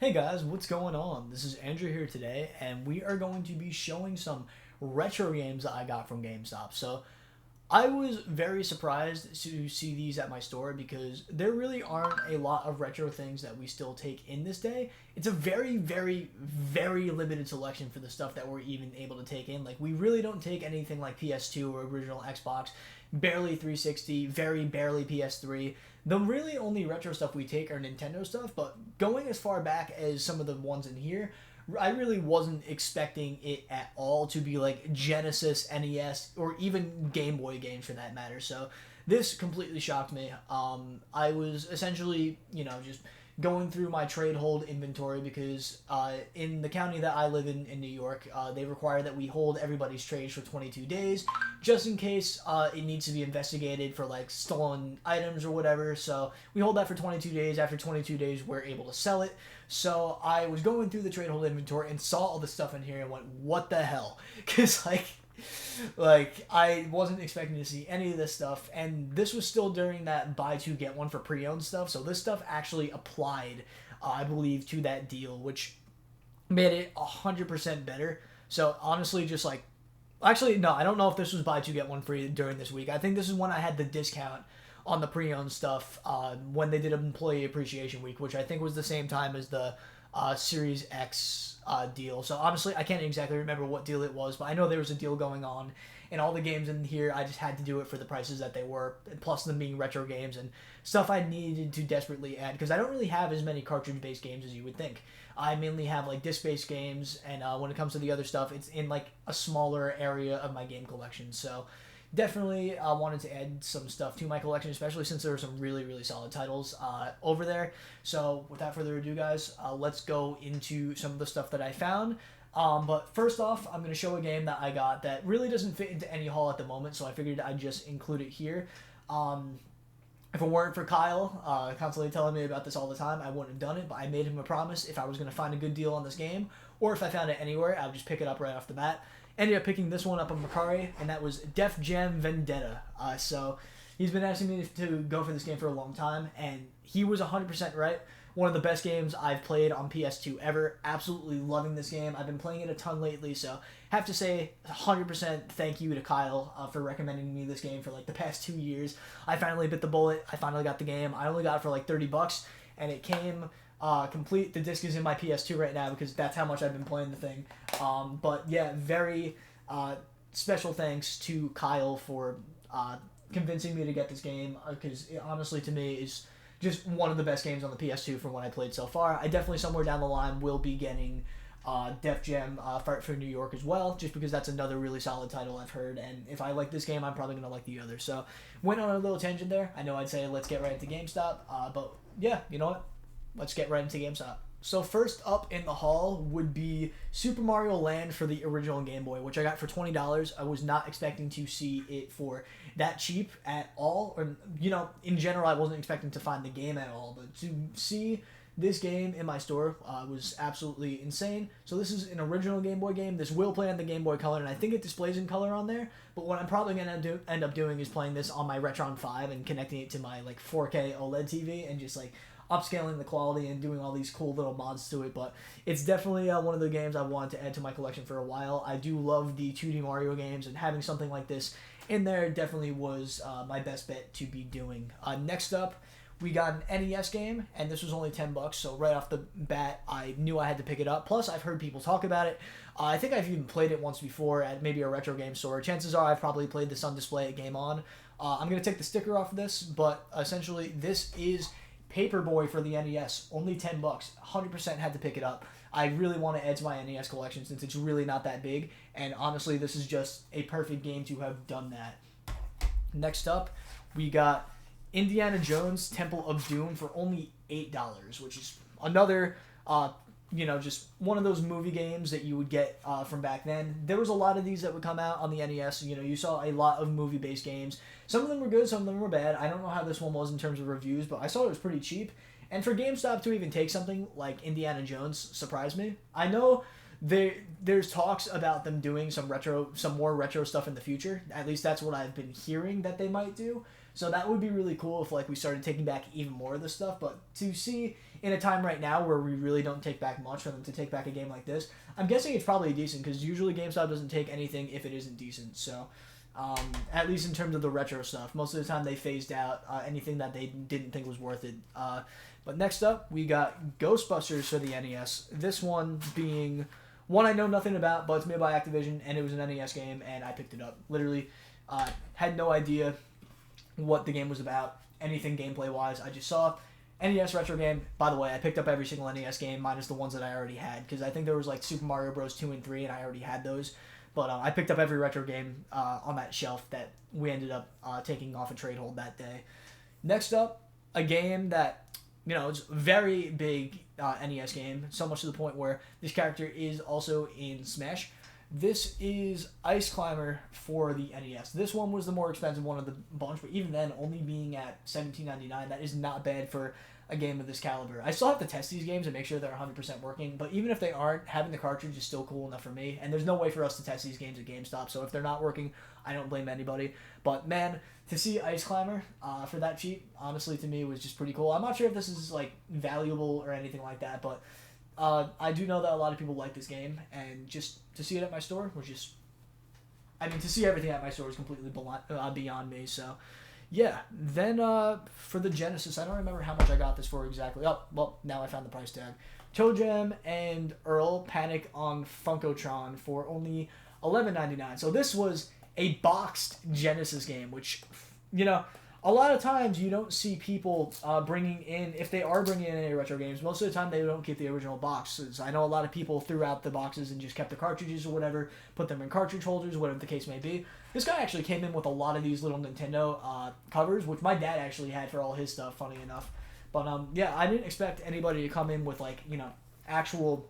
Hey guys, what's going on? This is Andrew here today, and we are going to be showing some retro games that I got from GameStop. So, I was very surprised to see these at my store because there really aren't a lot of retro things that we still take in this day. It's a very, very, very limited selection for the stuff that we're even able to take in. Like, we really don't take anything like PS2 or original Xbox, barely 360, very barely PS3. The really only retro stuff we take are Nintendo stuff, but going as far back as some of the ones in here, I really wasn't expecting it at all to be like Genesis, NES, or even Game Boy games for that matter. So this completely shocked me. I was essentially, just going through my trade hold inventory because in the county that I live in New York, they require that we hold everybody's trades for 22 days just in case it needs to be investigated for like stolen items or whatever. So we hold that for 22 days. After 22 days, we're able to sell it. So I was going through the trade hold inventory and saw all the stuff in here and went, what the hell? Because like I wasn't expecting to see any of this stuff, and this was still during that buy two get one for pre-owned stuff, so this stuff actually applied, I believe, to that deal, which made it 100% better. So honestly, just like, actually no, I don't know if this was buy two get one free during this week. I think this is when I had the discount on the pre-owned stuff when they did an employee appreciation week, which I think was the same time as the Series X deal. So honestly, I can't exactly remember what deal it was, but I know there was a deal going on, and all the games in here, I just had to do it for the prices that they were, plus them being retro games and stuff I needed to desperately add, because I don't really have as many cartridge-based games as you would think. I mainly have like disc-based games, and when it comes to the other stuff, it's in like a smaller area of my game collection. So definitely wanted to add some stuff to my collection, especially since there are some really, really solid titles over there. So without further ado, guys, let's go into some of the stuff that I found. But first off, I'm going to show a game that I got that really doesn't fit into any haul at the moment, so I figured I'd just include it here. If it weren't for Kyle constantly telling me about this all the time, I wouldn't have done it, but I made him a promise if I was going to find a good deal on this game, or if I found it anywhere, I would just pick it up right off the bat. Ended up picking this one up on Mercari, and that was Def Jam Vendetta. So he's been asking me to go for this game for a long time, and he was 100% right. One of the best games I've played on PS2 ever. Absolutely loving this game. I've been playing it a ton lately, so have to say 100% thank you to Kyle for recommending me this game for like the past 2 years. I finally bit the bullet. I finally got the game. I only got it for like $30, and it came complete. The disc is in my PS2 right now because that's how much I've been playing the thing. But yeah, very special thanks to Kyle for convincing me to get this game, because it honestly to me is just one of the best games on the PS2 from what I played so far. I definitely somewhere down the line will be getting Def Jam Fight for New York as well, just because that's another really solid title I've heard, and if I like this game, I'm probably going to like the other. So went on a little tangent there. I know I'd say let's get right into GameStop, but yeah, you know what? Let's get right into GameStop. So first up in the haul would be Super Mario Land for the original Game Boy, which I got for $20. I was not expecting to see it for that cheap at all, or in general, I wasn't expecting to find the game at all, but to see this game in my store was absolutely insane. So this is an original Game Boy game. This will play on the Game Boy Color, and I think it displays in color on there. But what I'm probably going to end up doing is playing this on my Retron 5 and connecting it to my like 4K OLED TV and just like upscaling the quality and doing all these cool little mods to it. But it's definitely one of the games I wanted to add to my collection for a while. I do love the 2D Mario games, and having something like this in there definitely was my best bet to be doing. Next up, we got an NES game, and this was only $10, so right off the bat, I knew I had to pick it up. Plus, I've heard people talk about it. I think I've even played it once before at maybe a retro game store. Chances are I've probably played this on display at Game On. I'm going to take the sticker off of this, but essentially, this is Paperboy for the NES. Only $10. 100% had to pick it up. I really want to add to my NES collection since it's really not that big, and honestly, this is just a perfect game to have done that. Next up, we got Indiana Jones Temple of Doom for only $8, which is another, just one of those movie games that you would get from back then. There was a lot of these that would come out on the NES. You saw a lot of movie-based games. Some of them were good, some of them were bad. I don't know how this one was in terms of reviews, but I saw it was pretty cheap. And for GameStop to even take something like Indiana Jones surprised me. I know there's talks about them doing some more retro stuff in the future. At least that's what I've been hearing that they might do. So that would be really cool if like we started taking back even more of this stuff. But to see in a time right now where we really don't take back much for them to take back a game like this, I'm guessing it's probably decent because usually GameStop doesn't take anything if it isn't decent. So, at least in terms of the retro stuff, most of the time they phased out anything that they didn't think was worth it. But next up, we got Ghostbusters for the NES. This one being one I know nothing about, but it's made by Activision, and it was an NES game, and I picked it up. Literally, had no idea what the game was about, anything gameplay-wise. I just saw NES retro game. By the way, I picked up every single NES game, minus the ones that I already had, because I think there was like Super Mario Bros. 2 and 3, and I already had those. But I picked up every retro game on that shelf that we ended up taking off a trade hold that day. Next up, a game that, it's a very big NES game, so much to the point where this character is also in Smash. This is Ice Climber for the NES. This one was the more expensive one of the bunch, but even then, only being at $17.99, that is not bad for a game of this caliber. I still have to test these games and make sure they're 100% working, but even if they aren't, having the cartridge is still cool enough for me, and there's no way for us to test these games at GameStop, so if they're not working, I don't blame anybody. But man, to see Ice Climber for that cheap, honestly, to me, was just pretty cool. I'm not sure if this is like valuable or anything like that, but I do know that a lot of people like this game, and just to see it at my store was just, to see everything at my store is completely beyond me, so yeah. Then for the Genesis, I don't remember how much I got this for exactly. Oh, well, now I found the price tag. Toe Jam and Earl Panic on Funkotron for only $11.99. So this was a boxed Genesis game, which, a lot of times you don't see people bringing in, if they are bringing in any retro games, most of the time they don't keep the original boxes. I know a lot of people threw out the boxes and just kept the cartridges or whatever, put them in cartridge holders, whatever the case may be. This guy actually came in with a lot of these little Nintendo covers, which my dad actually had for all his stuff, funny enough. But yeah, I didn't expect anybody to come in with actual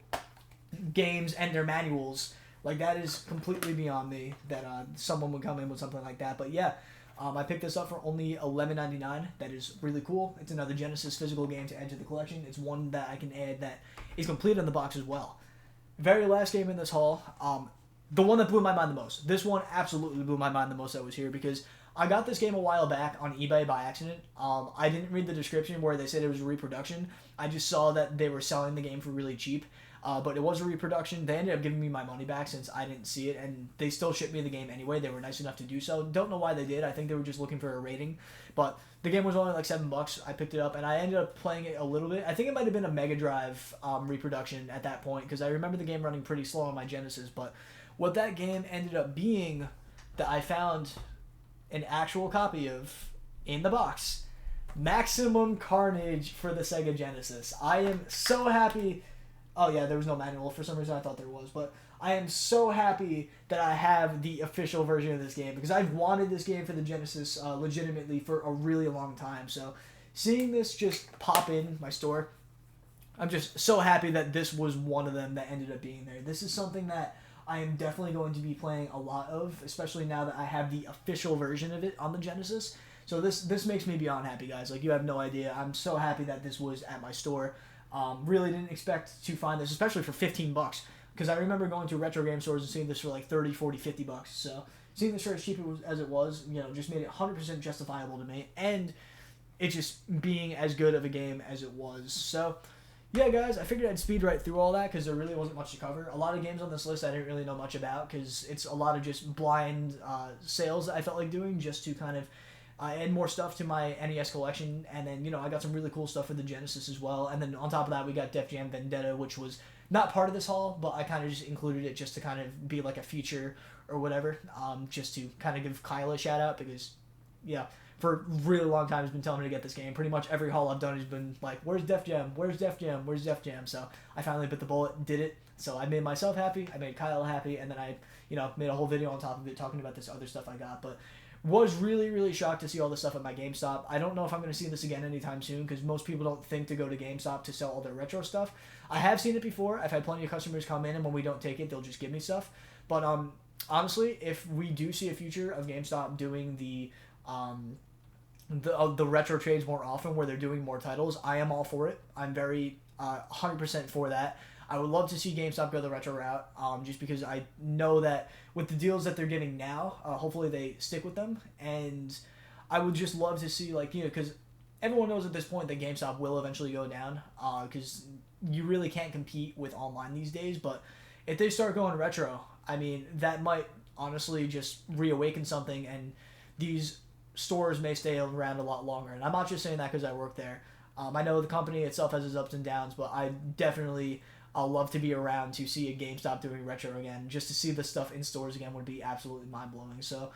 games and their manuals. Like, that is completely beyond me that someone would come in with something like that. But yeah, I picked this up for only $11.99. That is really cool. It's another Genesis physical game to add to the collection. It's one that I can add that is complete in the box as well. Very last game in this haul, the one that blew my mind the most. This one absolutely blew my mind the most that was here, because I got this game a while back on eBay by accident. I didn't read the description where they said it was a reproduction. I just saw that they were selling the game for really cheap. But it was a reproduction. They ended up giving me my money back since I didn't see it, and they still shipped me the game anyway. They were nice enough to do so. Don't know why they did. I think they were just looking for a rating. But the game was only like $7. I picked it up, and I ended up playing it a little bit. I think it might have been a Mega Drive reproduction at that point, because I remember the game running pretty slow on my Genesis. But what that game ended up being that I found an actual copy of in the box, Maximum Carnage for the Sega Genesis. I am so happy. Oh yeah, there was no manual. For some reason I thought there was, but I am so happy that I have the official version of this game, because I've wanted this game for the Genesis legitimately for a really long time. So seeing this just pop in my store, I'm just so happy that this was one of them that ended up being there. This is something that I am definitely going to be playing a lot of, especially now that I have the official version of it on the Genesis. So this makes me beyond happy, guys. Like, you have no idea. I'm so happy that this was at my store. Really didn't expect to find this, especially for $15, because I remember going to retro game stores and seeing this for like 30, 40, $50. So seeing this for as cheap as it was, just made it 100% justifiable to me, and it just being as good of a game as it was. So yeah, guys, I figured I'd speed right through all that, because there really wasn't much to cover. A lot of games on this list I didn't really know much about, because it's a lot of just blind sales that I felt like doing just to kind of add more stuff to my NES collection. And then, I got some really cool stuff for the Genesis as well. And then on top of that, we got Def Jam Vendetta, which was not part of this haul, but I kind of just included it just to kind of be like a feature or whatever, just to kind of give Kyle a shout out, because, yeah, for a really long time he's been telling me to get this game. Pretty much every haul I've done, he's been like, where's Def Jam? Where's Def Jam? Where's Def Jam? So I finally bit the bullet, did it. So I made myself happy, I made Kyle happy, and then I, made a whole video on top of it talking about this other stuff I got. But was really, really shocked to see all this stuff at my GameStop. I don't know if I'm going to see this again anytime soon, because most people don't think to go to GameStop to sell all their retro stuff. I have seen it before. I've had plenty of customers come in, and when we don't take it, they'll just give me stuff. But honestly, if we do see a future of GameStop doing the retro trades more often, where they're doing more titles, I am all for it. I'm very 100% for that. I would love to see GameStop go the retro route, just because I know that with the deals that they're getting now, hopefully they stick with them. And I would just love to see, because everyone knows at this point that GameStop will eventually go down because you really can't compete with online these days. But if they start going retro, I mean, that might honestly just reawaken something, and these stores may stay around a lot longer. And I'm not just saying that because I work there. I know the company itself has its ups and downs, but I definitely love to be around to see a GameStop doing retro again. Just to see the stuff in stores again would be absolutely mind-blowing. So,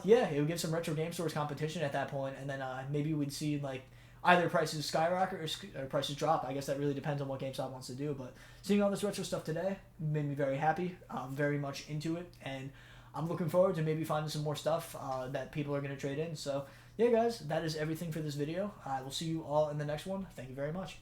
yeah, it would give some retro game stores competition at that point, and then maybe we'd see like either prices skyrocket or prices drop. I guess that really depends on what GameStop wants to do. But seeing all this retro stuff today made me very happy. I'm very much into it, and I'm looking forward to maybe finding some more stuff that people are going to trade in. So, yeah, guys, that is everything for this video. I will see you all in the next one. Thank you very much.